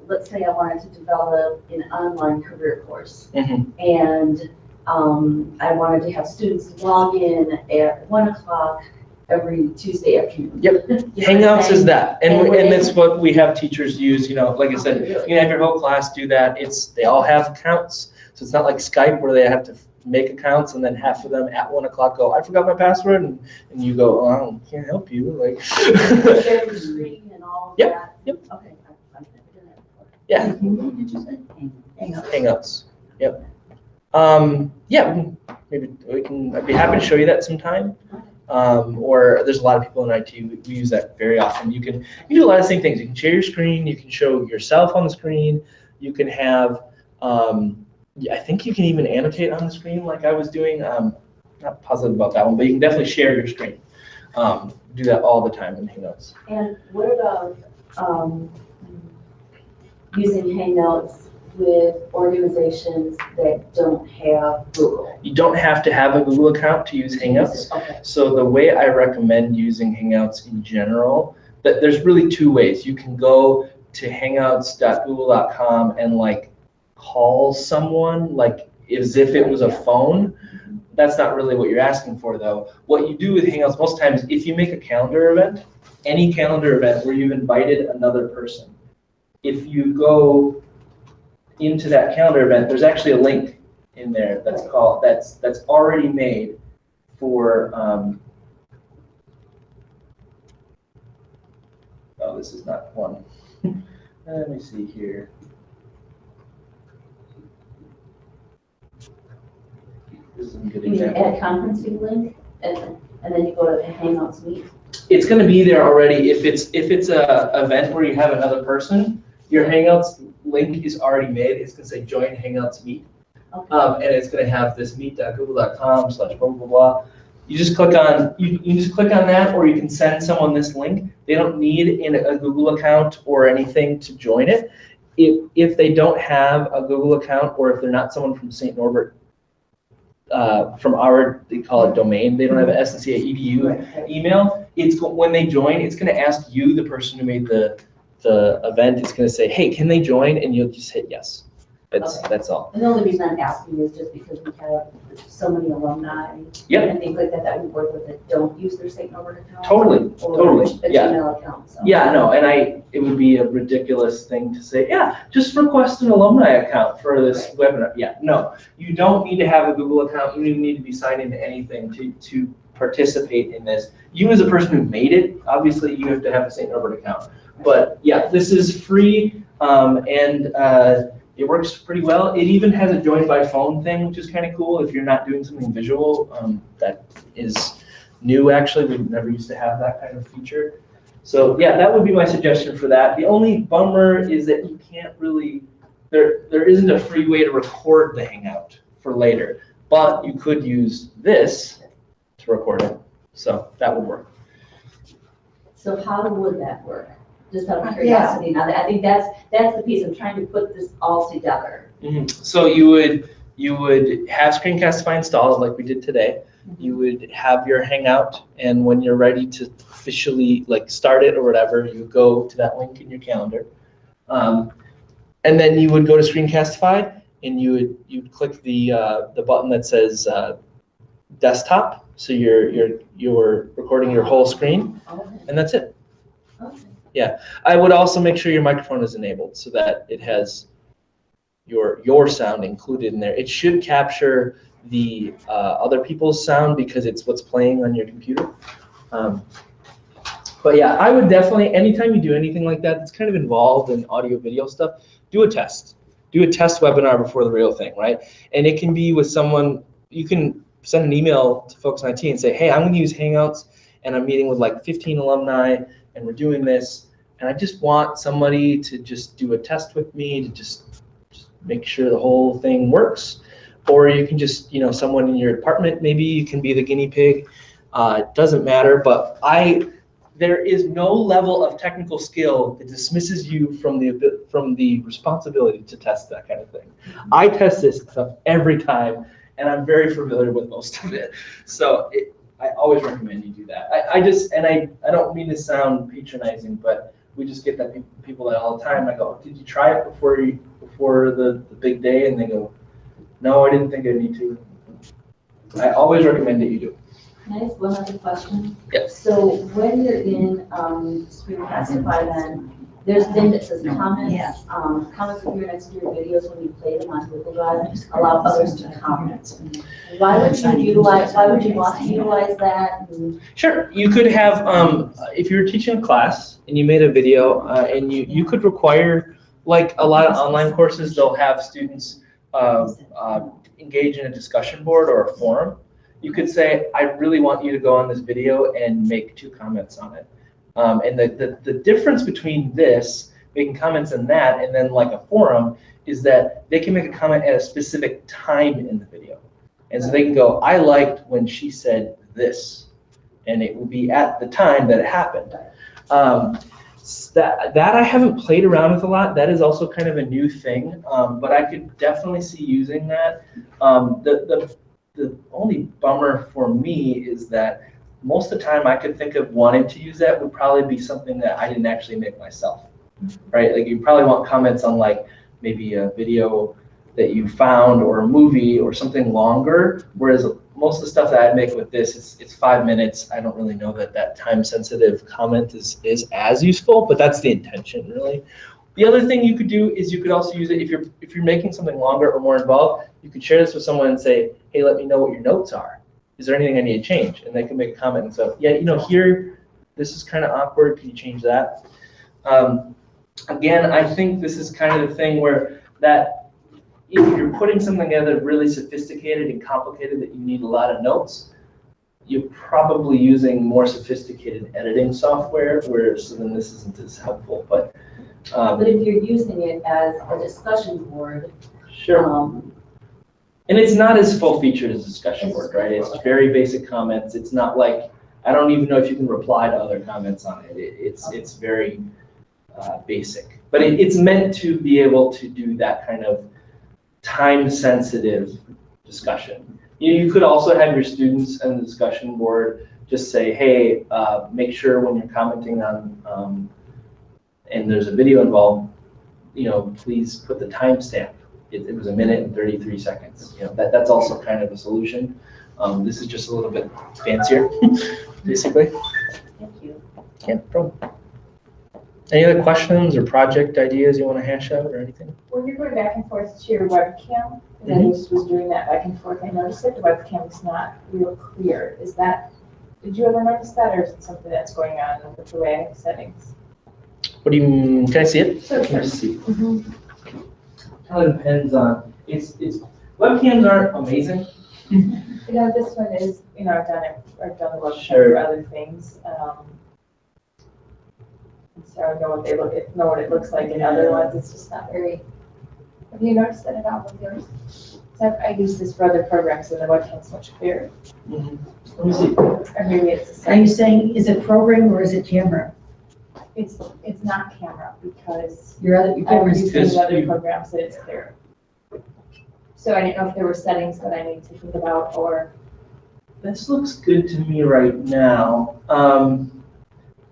Speaker 5: let's say I wanted to develop an online career course.
Speaker 1: Mm-hmm.
Speaker 5: And I wanted to have students log in at 1 o'clock every Tuesday afternoon.
Speaker 1: Yep. Hangouts is that, and that's what we have teachers use. Like I said, you can have your whole class do that. They all have accounts, so it's not like Skype where they have to make accounts and then half of them at 1 o'clock go, I forgot my password, and you go, oh, I can't help you.
Speaker 5: Share the screen and all of that.
Speaker 1: Yep.
Speaker 5: Okay, I've never done that before.
Speaker 1: Yeah.
Speaker 2: Did you say?
Speaker 1: Hangouts. Yep. Yeah. Maybe I'd be happy to show you that sometime. Or there's a lot of people in IT, we use that very often. You can do a lot of the same things. You can share your screen, you can show yourself on the screen, you can have, I think you can even annotate on the screen like I was doing. Not positive about that one, but you can definitely share your screen. Do that all the time in Hangouts.
Speaker 5: And what about using Hangouts with organizations that don't have Google?
Speaker 1: You don't have to have a Google account to use Hangouts.
Speaker 5: Okay.
Speaker 1: So the way I recommend using Hangouts in general, there's really 2 ways. You can go to hangouts.google.com and call someone as if it was a phone. That's not really what you're asking for though. What you do with Hangouts most times, if you make a calendar event, any calendar event where you've invited another person, if you go into that calendar event, there's actually a link in there that's already made for oh, this is not one. Let me see here. This is a good
Speaker 5: You
Speaker 1: example.
Speaker 5: add a conferencing link and then you go to Hangouts Meet.
Speaker 1: It's going to be there already. If it's a event where you have another person, your Hangouts link is already made. It's going to say join Hangouts Meet.
Speaker 5: Okay.
Speaker 1: And it's going to have this meet.google.com/blah blah blah. You just click on that, or you can send someone this link. They don't need a Google account or anything to join it. If they don't have a Google account, or if they're not someone from St. Norbert, from they call it domain, they don't have an SNCA EDU email. When they join, it's going to ask you, the person who made the the event, it's going to say, hey, can they join? And you'll just hit yes. That's all.
Speaker 5: And the only reason I'm asking is just because we have so many alumni
Speaker 1: Yep.
Speaker 5: and things like that that we work with that don't use their state Norbert account.
Speaker 1: Totally,
Speaker 5: Or
Speaker 1: totally,
Speaker 5: a
Speaker 1: yeah.
Speaker 5: Gmail account, so.
Speaker 1: Yeah, no, and it would be a ridiculous thing to say, yeah, just request an alumni account for this webinar. Yeah, no, you don't need to have a Google account. You don't even need to be signed into anything to participate in this. You as a person who made it, obviously you have to have a St. Norbert account. But yeah, this is free, and it works pretty well. It even has a join by phone thing, which is kind of cool if you're not doing something visual. That is new, actually. We never used to have that kind of feature. So yeah, that would be my suggestion for that. The only bummer is that you can't really, there isn't a free way to record the Hangout for later, but you could use this to record it. So that would work.
Speaker 5: So how would that work? Just out of curiosity. Now, I think that's the piece. I'm trying to put this all together.
Speaker 1: So you would have Screencastify installed like we did today. You would have your Hangout, and when you're ready to officially like start it or whatever, you go to that link in your calendar, and then you would go to Screencastify, and you'd click the button that says desktop. So you're recording your whole screen,
Speaker 5: Okay.
Speaker 1: and that's it.
Speaker 5: Okay.
Speaker 1: Yeah, I would also make sure your microphone is enabled so that it has your sound included in there. It should capture the other people's sound because it's what's playing on your computer. But yeah, I would definitely, anytime you do anything like that that's kind of involved in audio video stuff, do a test. Do a test webinar before the real thing, right? And it can be with someone, you can send an email to folks in IT and say, hey, I'm going to use Hangouts, and I'm meeting with like 15 alumni, and we're doing this, and I just want somebody to just do a test with me to just make sure the whole thing works. Or you can just, someone in your department, maybe you can be the guinea pig. It doesn't matter, but there is no level of technical skill that dismisses you from the responsibility to test that kind of thing. I test this stuff every time, and I'm very familiar with most of it. So I always recommend you do that. I don't mean to sound patronizing, but we just get that people that all the time. I go, did you try it before the big day? And they go, no, I didn't think I need to. I always recommend that you do.
Speaker 5: Can I ask one other question?
Speaker 1: Yes.
Speaker 5: So when you're in Screencastify, then there's a thing that says comments.
Speaker 2: Yeah.
Speaker 5: Comments appear next to your videos when you play them on Google Drive. Allow others to comment. Why would you want to utilize that?
Speaker 1: Sure. You could have, if you're teaching a class and you made a video, and you could require, like a lot of online courses, they'll have students engage in a discussion board or a forum. You could say, I really want you to go on this video and make 2 comments on it. And the difference between this, making comments on that, and then like a forum, is that they can make a comment at a specific time in the video. And so they can go, I liked when she said this. And it will be at the time that it happened. That I haven't played around with a lot. That is also kind of a new thing, but I could definitely see using that. The only bummer for me is that most of the time I could think of wanting to use that would probably be something that I didn't actually make myself, right? Like you probably want comments on like maybe a video that you found or a movie or something longer, whereas most of the stuff that I'd make with this, it's 5 minutes. I don't really know that time-sensitive comment is as useful, but that's the intention, really. The other thing you could do is you could also use it if you're making something longer or more involved. You could share this with someone and say, hey, let me know what your notes are. Is there anything I need to change? And they can make a comment and say, yeah, here, this is kind of awkward. Can you change that? Again, I think this is kind of the thing where that if you're putting something together really sophisticated and complicated that you need a lot of notes, you're probably using more sophisticated editing software, whereas then this isn't as helpful. But
Speaker 5: if you're using it as a discussion board,
Speaker 1: sure. And it's not as full-featured as a discussion board, right? It's very basic comments. It's not like, I don't even know if you can reply to other comments on it. It's very basic. But it's meant to be able to do that kind of time-sensitive discussion. You could also have your students in the discussion board just say, hey, make sure when you're commenting on and there's a video involved, please put the timestamp. It was 1:33. That's also kind of a solution. This is just a little bit fancier, basically.
Speaker 5: Thank you.
Speaker 1: Yeah, no problem. Any other questions or project ideas you want to hash out or anything?
Speaker 3: When you're going back and forth to your webcam, and I was doing that back and forth, I noticed that the webcam is not real clear. Did you ever notice that, or is it something that's going on with the way I have settings?
Speaker 1: What do you, can I see it?
Speaker 3: Sure.
Speaker 1: Let's see. Kind of depends on, it's webcams aren't amazing.
Speaker 3: This one is, I've done the webcam
Speaker 1: Sure.
Speaker 3: for other things. And so I know what it looks like in other ones. It's just not very. Have you noticed that at all with yours? So I use this for other programs, and the webcam's much clearer.
Speaker 1: Let me see.
Speaker 3: Or maybe it's the
Speaker 4: Are you
Speaker 3: same.
Speaker 4: saying, is it program or is it camera?
Speaker 3: It's not camera because
Speaker 4: Your
Speaker 3: I'm
Speaker 4: camera's
Speaker 3: using
Speaker 1: Because
Speaker 3: other
Speaker 1: you-
Speaker 3: programs that it's clear. So I didn't know if there were settings that I need to think about or.
Speaker 1: This looks good to me right now.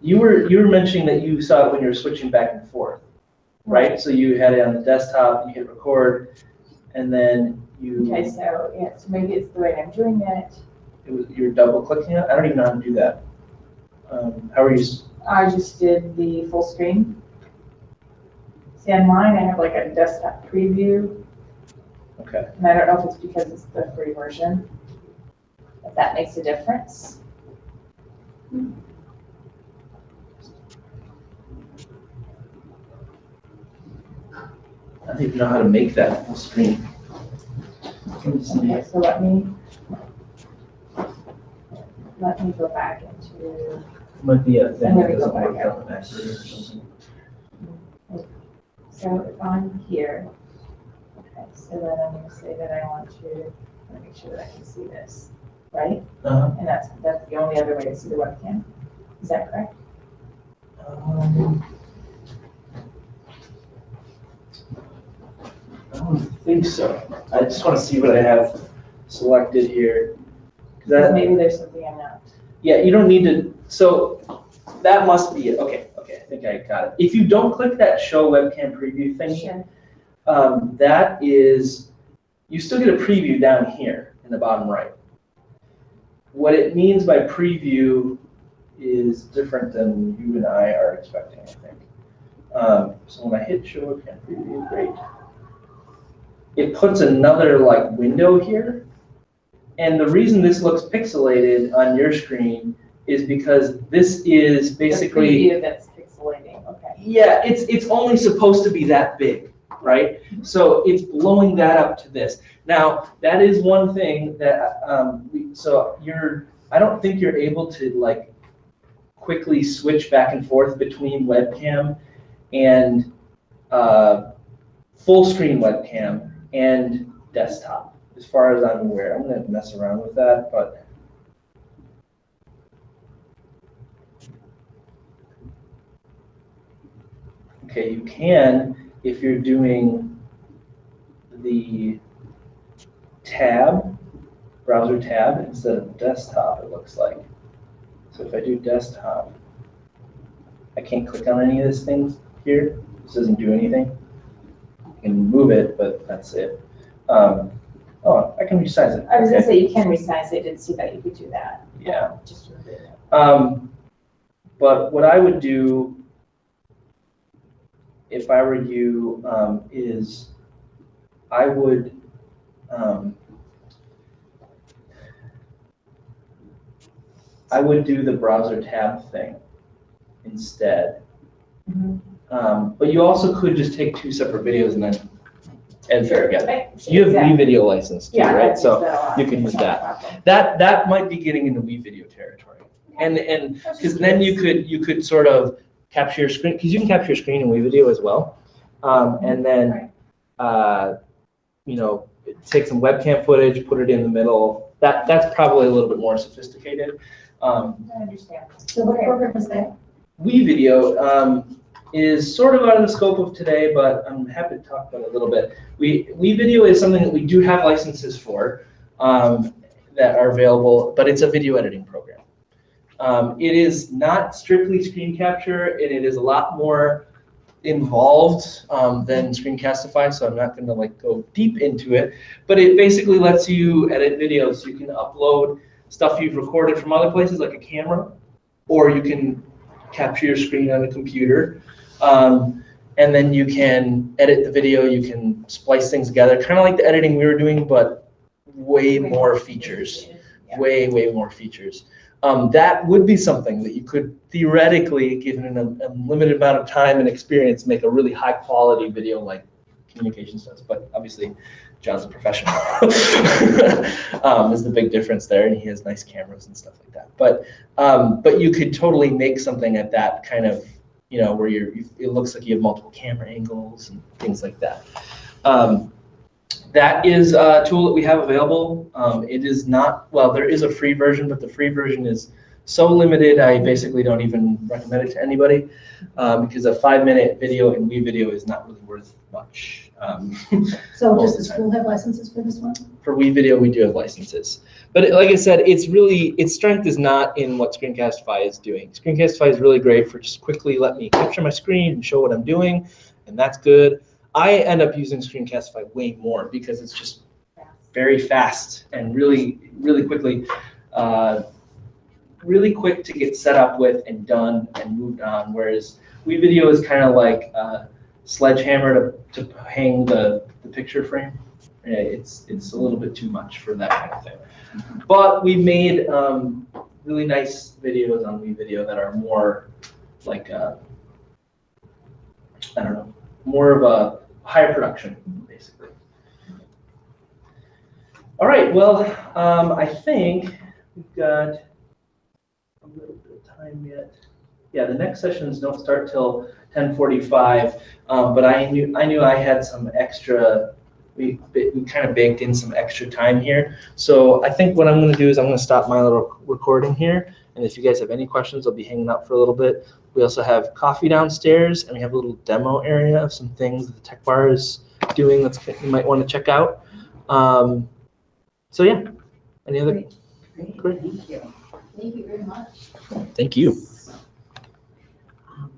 Speaker 1: You were mentioning that you saw it when you were switching back and forth, right? So you had it on the desktop, you hit record, and then
Speaker 3: Okay, so maybe it's the way I'm doing it.
Speaker 1: you're double clicking it. I don't even know how to do that. How are you?
Speaker 3: I just did the full screen. See, on mine, I have like a desktop preview,
Speaker 1: Okay.
Speaker 3: and I don't know if it's because it's the free version, if that makes a difference.
Speaker 1: I don't even know how to make that full screen. Let me see.
Speaker 3: Okay, so let me go back into,
Speaker 1: Might be a thing
Speaker 3: I'm
Speaker 1: that
Speaker 3: gonna go
Speaker 1: doesn't
Speaker 3: back
Speaker 1: work
Speaker 3: out.
Speaker 1: on the Mac or something.
Speaker 3: so if I'm here, okay, so then I'm gonna say that I want to make sure that I can see this, right?
Speaker 1: Uh-huh.
Speaker 3: And that's the only other way to see the webcam. Is that correct?
Speaker 1: I don't think so. I just want to see what I have selected here. 'Cause
Speaker 3: Because
Speaker 1: that,
Speaker 3: maybe there's something I'm not.
Speaker 1: yeah, you don't need to, so that must be it. Okay, I think I got it. If you don't click that show webcam preview thing,
Speaker 3: Sure.
Speaker 1: that is, you still get a preview down here in the bottom right. What it means by preview is different than you and I are expecting, I think. So when I hit show webcam preview, great. It puts another window here. And the reason this looks pixelated on your screen is because this is basically,
Speaker 3: The preview that's pixelating, okay.
Speaker 1: yeah, it's only supposed to be that big, right? So it's blowing that up to this. Now, that is one thing that, I don't think you're able to quickly switch back and forth between webcam and full screen webcam and desktop, as far as I'm aware. I'm gonna mess around with that, but okay, you can if you're doing the browser tab instead of desktop, it looks like. So if I do desktop, I can't click on any of these things here. This doesn't do anything. I can move it, but that's it. Oh, I can resize it.
Speaker 3: I was gonna
Speaker 1: Okay.
Speaker 3: say you can resize it, I didn't see that you could do that.
Speaker 1: Yeah.
Speaker 3: Just remove it.
Speaker 1: But what I would do if I were you is I would do the browser tab thing instead. But you also could just take 2 separate videos and then edit them together.
Speaker 3: Right,
Speaker 1: You have
Speaker 3: exactly.
Speaker 1: WeVideo license too,
Speaker 3: Yeah,
Speaker 1: right?
Speaker 3: that
Speaker 1: So
Speaker 3: makes that a lot.
Speaker 1: you can use
Speaker 3: It's not a
Speaker 1: that.
Speaker 3: problem.
Speaker 1: That might be getting into WeVideo territory. And because then you could sort of capture your screen, because you can capture your screen in WeVideo as well. And then take some webcam footage, put it in the middle. That's probably a little bit more sophisticated.
Speaker 3: I understand.
Speaker 4: So what program is that?
Speaker 1: WeVideo is sort of out of the scope of today, but I'm happy to talk about it a little bit. WeVideo is something that we do have licenses for that are available, but it's a video editing program. It is not strictly screen capture, and it is a lot more involved than Screencastify, so I'm not going to like go deep into it. But it basically lets you edit videos. You can upload stuff you've recorded from other places, like a camera, or you can capture your screen on a computer. And then you can edit the video, you can splice things together, kind of like the editing we were doing, but way more features, way more features. That would be something that you could theoretically, given a limited amount of time and experience, make a really high quality video like communications does. But obviously, John's a professional. Is the big difference there, and he has nice cameras and stuff like that. But you could totally make something at that kind of, you know, where it looks like you have multiple camera angles and things like that. That is a tool that we have available. It is not, well, there is a free version, but the free version is so limited, I basically don't even recommend it to anybody because a 5-minute video in WeVideo is not really worth much.
Speaker 4: So does the school have licenses for this one?
Speaker 1: For WeVideo, we do have licenses. But like I said, it's really, its strength is not in what Screencastify is doing. Screencastify is really great for just quickly let me capture my screen and show what I'm doing, and that's good. I end up using Screencastify way more because it's just very fast and really quickly, really quick to get set up with and done and moved on. Whereas WeVideo is kind of like a sledgehammer to hang the picture frame. It's a little bit too much for that kind of thing. But we've made really nice videos on WeVideo that are more like I don't know, more of a higher production, basically. All right, well, I think we've got a little bit of time yet. Yeah, the next sessions don't start till 10:45, but I knew I had some extra. We kind of baked in some extra time here. So I think what I'm going to do is I'm going to stop my little recording here. And if you guys have any questions, I'll be hanging out for a little bit. We also have coffee downstairs, and we have a little demo area of some things that the Tech Bar is doing that you might want to check out. So yeah, any other?
Speaker 2: Great. Thank you.
Speaker 5: Thank you very much.
Speaker 1: Thank you.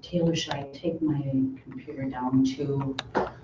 Speaker 2: Taylor, should I take my computer down to